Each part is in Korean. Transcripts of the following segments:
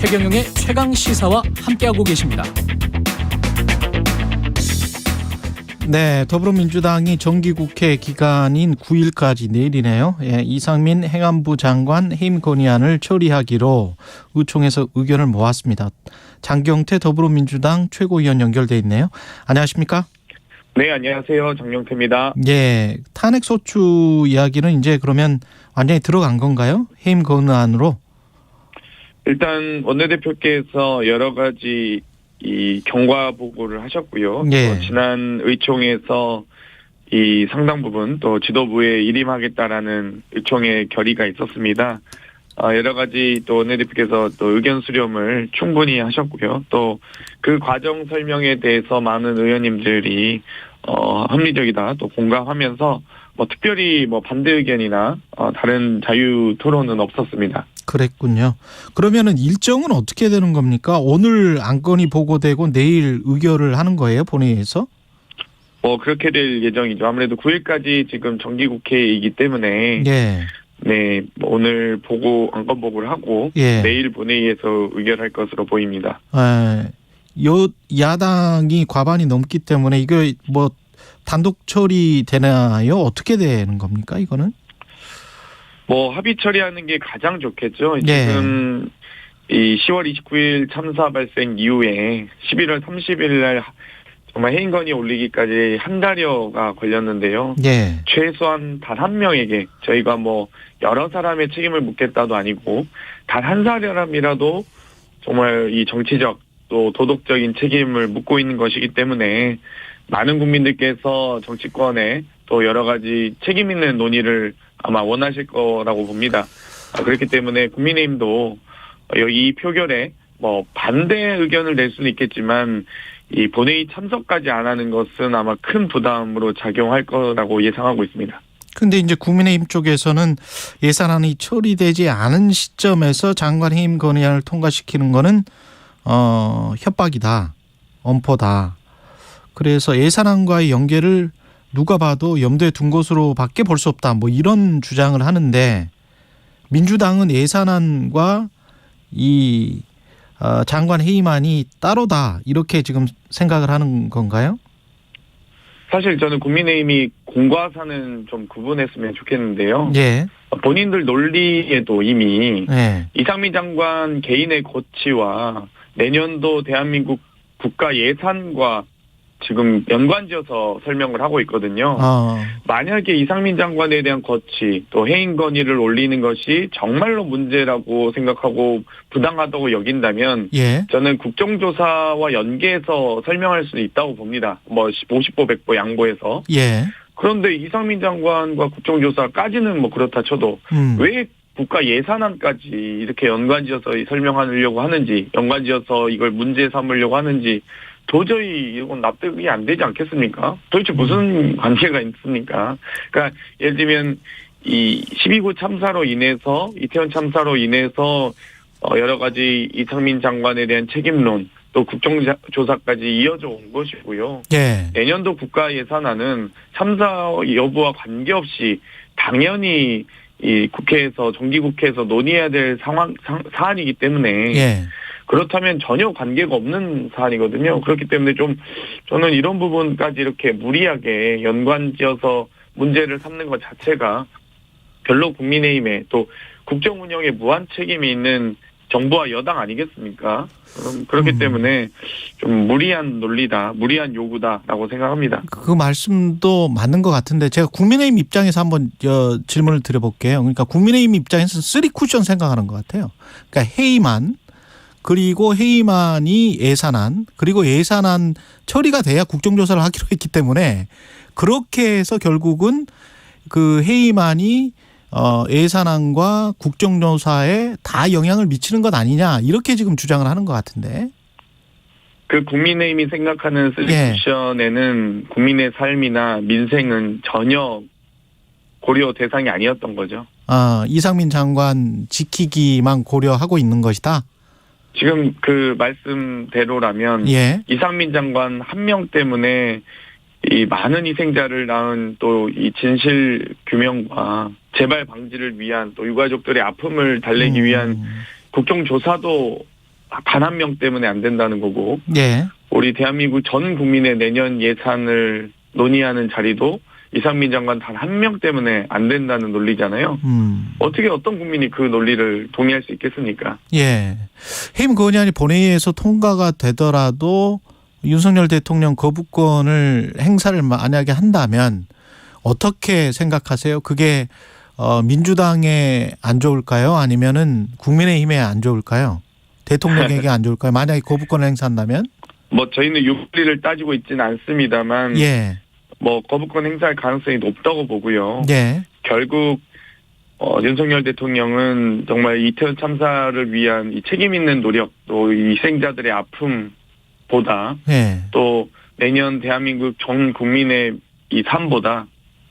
최경영의 최강 시사와 함께하고 계십니다. 네, 더불어민주당이 정기국회 기간인 9일까지 내일이네요. 이상민 행안부 장관 해임 건의안을 처리하기로 의총에서 의견을 모았습니다. 장경태 더불어민주당 최고위원 연결돼 있네요. 안녕하십니까? 네, 안녕하세요. 장경태입니다. 예, 탄핵소추 이야기는 이제 그러면 완전히 들어간 건가요? 해임 건의안으로? 일단 원내대표께서 여러 가지 이 경과 보고를 하셨고요. 예. 또 지난 의총에서 이 상당 부분 또 지도부에 일임하겠다라는 의총의 결의가 있었습니다. 여러 가지 또 원내대표께서 또 의견 수렴을 충분히 하셨고요. 또 그 과정 설명에 대해서 많은 의원님들이 합리적이다 또 공감하면서 특별히 반대 의견이나 다른 자유 토론은 없었습니다. 그랬군요. 그러면은 일정은 어떻게 되는 겁니까? 오늘 안건이 보고되고 내일 의결을 하는 거예요, 본회의에서? 그렇게 될 예정이죠. 아무래도 9일까지 지금 정기국회이기 때문에 예. 네, 오늘 안건 보고를 하고 예. 내일 본회의에서 의결할 것으로 보입니다. 야당이 과반이 넘기 때문에 이거 단독 처리되나요? 어떻게 되는 겁니까, 이거는? 합의 처리하는 게 가장 좋겠죠. 예. 지금 이 10월 29일 참사 발생 이후에 11월 30일 날 정말 해임 건의 올리기까지 한 달여가 걸렸는데요. 예. 최소한 단 한 명에게 저희가 여러 사람의 책임을 묻겠다도 아니고 단 한 사람이라도 정말 이 정치적 또 도덕적인 책임을 묻고 있는 것이기 때문에 많은 국민들께서 정치권에 또 여러 가지 책임 있는 논의를 아마 원하실 거라고 봅니다. 그렇기 때문에 국민의힘도 이 표결에 반대 의견을 낼 수는 있겠지만 이 본회의 참석까지 안 하는 것은 아마 큰 부담으로 작용할 거라고 예상하고 있습니다. 근데 이제 국민의힘 쪽에서는 예산안이 처리되지 않은 시점에서 장관 해임 건의안을 통과시키는 거는 협박이다, 엄포다. 그래서 예산안과의 연계를 누가 봐도 염두에 둔 것으로밖에 볼 수 없다. 이런 주장을 하는데 민주당은 예산안과 이 장관 해임안이 따로다 이렇게 지금 생각을 하는 건가요? 사실 저는 국민의힘이 공과 사는 좀 구분했으면 좋겠는데요. 예. 본인들 논리에도 이미 예. 이상민 장관 개인의 고치와 내년도 대한민국 국가 예산과 지금 연관지어서 설명을 하고 있거든요. 만약에 이상민 장관에 대한 거치 또 해임 건의를 올리는 것이 정말로 문제라고 생각하고 부당하다고 여긴다면 예. 저는 국정조사와 연계해서 설명할 수 있다고 봅니다. 50보 100보 양보해서. 예. 그런데 이상민 장관과 국정조사까지는 그렇다 쳐도 왜 국가 예산안까지 이렇게 연관지어서 설명하려고 하는지, 연관지어서 이걸 문제 삼으려고 하는지 도저히 이건 납득이 안 되지 않겠습니까? 도대체 무슨 관계가 있습니까? 그러니까 예를 들면 이 12구 참사로 인해서 이태원 참사로 인해서 여러 가지 이상민 장관에 대한 책임론 또 국정조사까지 이어져 온 것이고요. 예. 내년도 국가 예산안은 참사 여부와 관계없이 당연히 이 국회에서 정기국회에서 논의해야 될 사안이기 때문에 예. 그렇다면 전혀 관계가 없는 사안이거든요. 그렇기 때문에 저는 이런 부분까지 이렇게 무리하게 연관지어서 문제를 삼는 것 자체가 별로 국민의힘에 또 국정 운영에 무한 책임이 있는 정부와 여당 아니겠습니까? 그렇기 때문에 좀 무리한 논리다, 무리한 요구다라고 생각합니다. 그 말씀도 맞는 것 같은데 제가 국민의힘 입장에서 한번 질문을 드려볼게요. 그러니까 국민의힘 입장에서는 3쿠션 생각하는 것 같아요. 그러니까 해임안, 그리고 해임안이 예산안, 그리고 예산안 처리가 돼야 국정조사를 하기로 했기 때문에 그렇게 해서 결국은 그 해임안이 예산안과 국정조사에 다 영향을 미치는 것 아니냐 이렇게 지금 주장을 하는 것 같은데. 그 국민의힘이 생각하는 솔루션에는 국민의 삶이나 민생은 전혀 고려 대상이 아니었던 거죠. 이상민 장관 지키기만 고려하고 있는 것이다. 지금 그 말씀대로라면 예. 이상민 장관 한 명 때문에 이 많은 희생자를 낳은 또 이 진실 규명과 재발 방지를 위한 또 유가족들의 아픔을 달래기 위한 국정조사도 단 한 명 때문에 안 된다는 거고 예. 우리 대한민국 전 국민의 내년 예산을 논의하는 자리도 이상민 장관 단 한 명 때문에 안 된다는 논리잖아요. 어떻게 어떤 국민이 그 논리를 동의할 수 있겠습니까? 예. 해임 건의안이 본회의에서 통과가 되더라도 윤석열 대통령 거부권을 행사를 만약에 한다면 어떻게 생각하세요? 그게 민주당에 안 좋을까요? 아니면은 국민의힘에 안 좋을까요? 대통령에게 안 좋을까요? 만약에 거부권을 행사한다면? 뭐 저희는 윤리를 따지고 있지는 않습니다만 예. 뭐 거부권 행사할 가능성이 높다고 보고요. 예. 결국 윤석열 대통령은 정말 이태원 참사를 위한 이 책임 있는 노력 또 이 희생자들의 아픔보다 예. 또 내년 대한민국 전 국민의 이 삶보다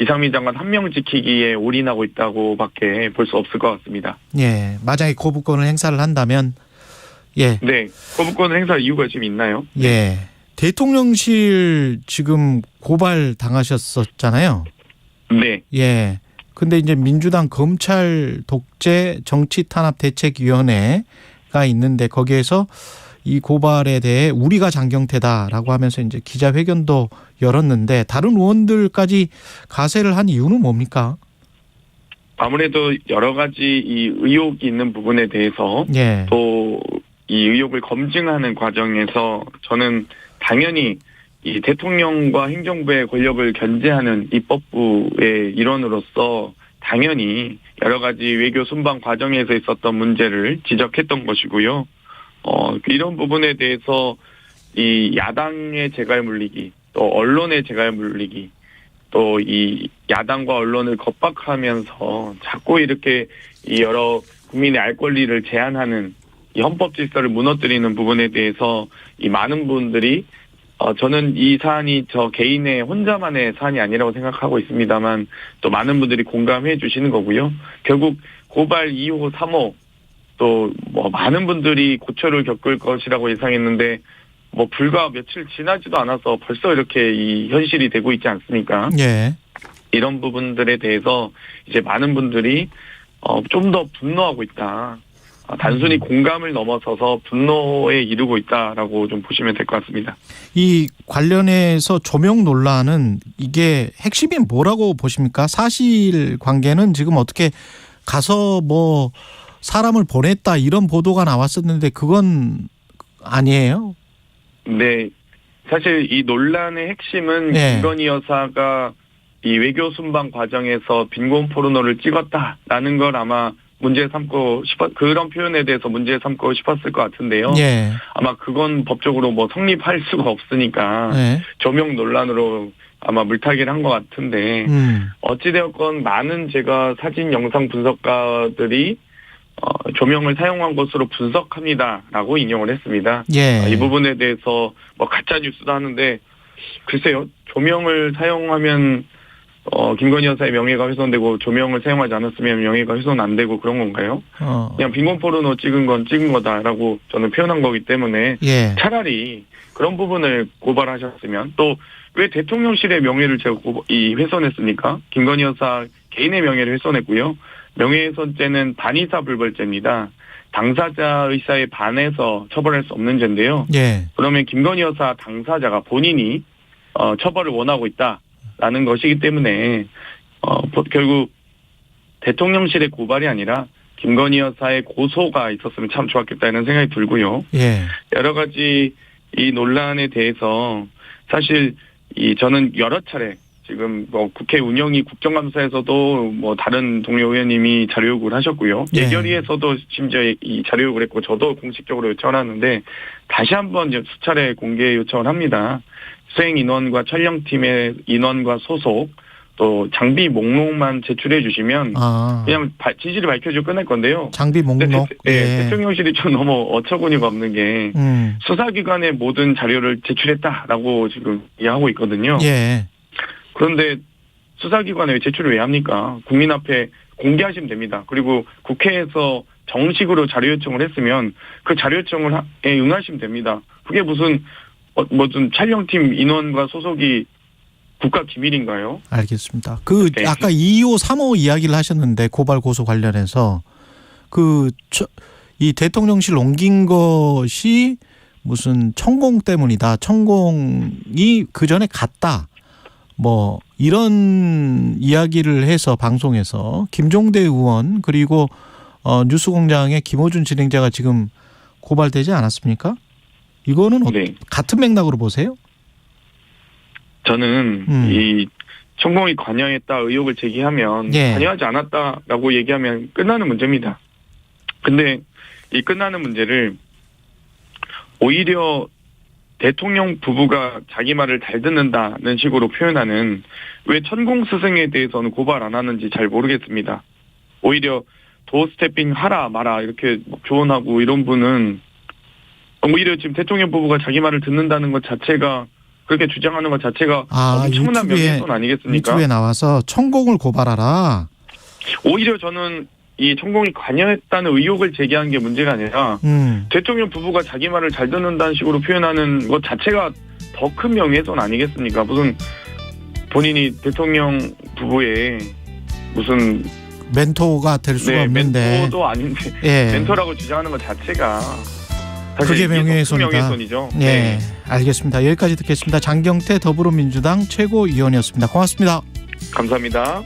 이상민 장관 한 명 지키기에 올인하고 있다고밖에 볼 수 없을 것 같습니다. 예. 만약에 거부권을 행사를 한다면 예. 네. 거부권을 행사할 이유가 지금 있나요? 예. 대통령실 지금 고발 당하셨었잖아요. 네. 예. 근데 이제 민주당 검찰 독재 정치 탄압 대책위원회가 있는데 거기에서 이 고발에 대해 우리가 장경태다라고 하면서 이제 기자회견도 열었는데 다른 의원들까지 가세를 한 이유는 뭡니까? 아무래도 여러 가지 이 의혹이 있는 부분에 대해서 예. 또 이 의혹을 검증하는 과정에서 저는 당연히 이 대통령과 행정부의 권력을 견제하는 입법부의 일원으로서 당연히 여러 가지 외교 순방 과정에서 있었던 문제를 지적했던 것이고요. 이런 부분에 대해서 이 야당의 재갈 물리기, 또 언론의 재갈 물리기, 또 이 야당과 언론을 겁박하면서 자꾸 이렇게 이 여러 국민의 알 권리를 제한하는 이 헌법 질서를 무너뜨리는 부분에 대해서 이 많은 분들이 저는 이 사안이 저 개인의 혼자만의 사안이 아니라고 생각하고 있습니다만 또 많은 분들이 공감해 주시는 거고요. 결국 고발 2호, 3호 또 뭐 많은 분들이 고초를 겪을 것이라고 예상했는데 뭐 불과 며칠 지나지도 않아서 벌써 이렇게 이 현실이 되고 있지 않습니까? 예. 이런 부분들에 대해서 이제 많은 분들이 좀 더 분노하고 있다. 단순히 공감을 넘어서서 분노에 이르고 있다라고 좀 보시면 될 것 같습니다. 이 관련해서 조명 논란은 이게 핵심이 뭐라고 보십니까? 사실관계는 지금 어떻게 가서 뭐 사람을 보냈다 이런 보도가 나왔었는데 그건 아니에요? 네. 사실 이 논란의 핵심은 네. 김건희 여사가 이 외교 순방 과정에서 빈곤 포르노를 찍었다라는 걸 아마 문제 삼고 그런 표현에 대해서 문제 삼고 싶었을 것 같은데요. 예. 아마 그건 법적으로 뭐 성립할 수가 없으니까 예. 조명 논란으로 아마 물타기를 한 것 같은데 어찌되었건 많은 제가 사진 영상 분석가들이 조명을 사용한 것으로 분석합니다라고 인용을 했습니다. 예. 이 부분에 대해서 뭐 가짜 뉴스도 하는데 글쎄요 조명을 사용하면 김건희 여사의 명예가 훼손되고 조명을 사용하지 않았으면 명예가 훼손 안 되고 그런 건가요? 그냥 빈곤 포르노 찍은 건 찍은 거다라고 저는 표현한 거기 때문에 예. 차라리 그런 부분을 고발하셨으면 또 왜 대통령실의 명예를 제가 훼손했습니까? 김건희 여사 개인의 명예를 훼손했고요. 명예훼손죄는 반의사 불벌죄입니다. 당사자 의사에 반해서 처벌할 수 없는 죄인데요. 예. 그러면 김건희 여사 당사자가 본인이 처벌을 원하고 있다라는 것이기 때문에 결국 대통령실의 고발이 아니라 김건희 여사의 고소가 있었으면 참 좋았겠다는 생각이 들고요. 예. 여러 가지 이 논란에 대해서 사실 저는 여러 차례 지금 뭐 국회 운영위 국정감사에서도 뭐 다른 동료 의원님이 자료 요구를 하셨고요. 예. 예결위에서도 심지어 이 자료 요구를 했고 저도 공식적으로 요청을 하는데 다시 한번 수차례 공개 요청을 합니다. 수행 인원과 촬영팀의 인원과 소속 또 장비 목록만 제출해 주시면 그냥 진실을 밝혀주고 끝낼 건데요. 장비 목록. 대통령실이 좀 너무 어처구니가 없는 게 수사기관의 모든 자료를 제출했다라고 지금 이야기하고 있거든요. 예. 그런데 수사기관에 제출을 왜 합니까? 국민 앞에 공개하시면 됩니다. 그리고 국회에서 정식으로 자료 요청을 했으면 그 자료 요청에 응하시면 됩니다. 그게 무슨 촬영팀 인원과 소속이 국가 기밀인가요? 알겠습니다. 네. 아까 2호, 3호 이야기를 하셨는데 고발 고소 관련해서 이 대통령실 옮긴 것이 무슨 천공 때문이다. 천공이 그 전에 갔다. 뭐 이런 이야기를 해서 방송에서 김종대 의원 그리고 뉴스공장의 김호준 진행자가 지금 고발되지 않았습니까? 이거는 네. 같은 맥락으로 보세요? 저는 이 천공이 관여했다 의혹을 제기하면 예. 관여하지 않았다라고 얘기하면 끝나는 문제입니다. 근데 이 끝나는 문제를 오히려 대통령 부부가 자기 말을 잘 듣는다는 식으로 표현하는 왜 천공 스승에 대해서는 고발 안 하는지 잘 모르겠습니다. 오히려 도어 스태핑 하라 마라 이렇게 조언하고 이런 분은 오히려 지금 대통령 부부가 자기 말을 듣는다는 것 자체가 그렇게 주장하는 것 자체가 엄청난 명예훼손 아니겠습니까? 유튜브에 나와서 천공을 고발하라. 오히려 저는 이 천공이 관여했다는 의혹을 제기한 게 문제가 아니라 대통령 부부가 자기 말을 잘 듣는다는 식으로 표현하는 것 자체가 더 큰 명예훼손 아니겠습니까? 무슨 본인이 대통령 부부의 무슨 멘토가 될 수가 없는데. 멘토도 아닌데 예. 멘토라고 주장하는 것 자체가 그게 명예훼손이다. 명예훼손이죠. 예, 네. 알겠습니다. 여기까지 듣겠습니다. 장경태 더불어민주당 최고위원이었습니다. 고맙습니다. 감사합니다.